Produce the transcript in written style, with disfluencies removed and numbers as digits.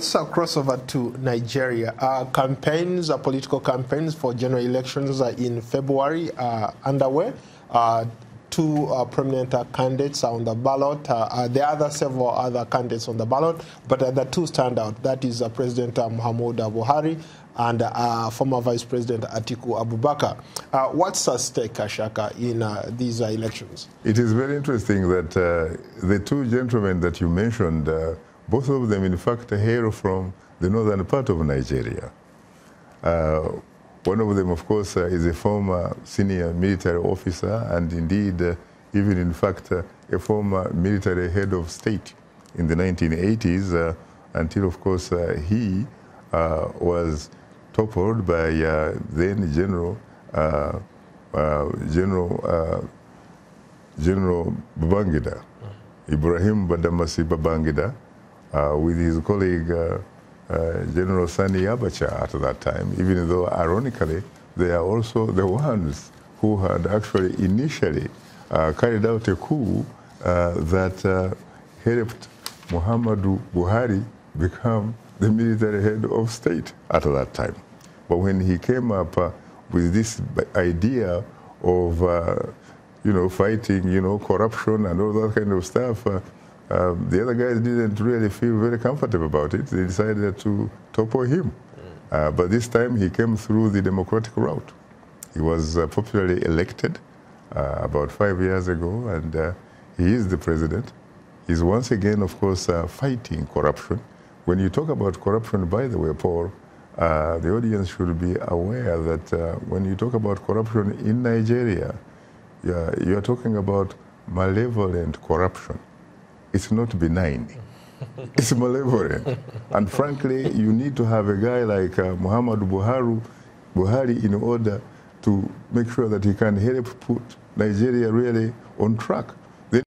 Let's cross over to Nigeria. Political campaigns for general elections in February are underway. Two prominent candidates are on the ballot. There are several other candidates on the ballot, but the two stand out. That is President Muhammadu Buhari and former Vice President Atiku Abubakar. What's at stake, Shaka, in these elections? It is very interesting that the two gentlemen that you mentioned, both of them, in fact, hail from the northern part of Nigeria. One of them, of course, is a former senior military officer and indeed, even in fact, a former military head of state in the 1980s, until, of course, he was toppled by then General Babangida, Ibrahim Badamasi Babangida, with his colleague General Sani Abacha at that time, even though ironically they are also the ones who had actually initially carried out a coup that helped Muhammadu Buhari become the military head of state at that time. But when he came up with this idea of fighting corruption and all that kind of stuff, the other guys didn't really feel very comfortable about it. They decided to topple him. But this time he came through the democratic route. He was popularly elected about 5 years ago, and he is the president. He's once again, of course, fighting corruption. When you talk about corruption, by the way, Paul, the audience should be aware that when you talk about corruption in Nigeria, you're talking about malevolent corruption. It's not benign. It's malevolent. And frankly, you need to have a guy like Muhammadu Buhari in order to make sure that he can help put Nigeria really on track.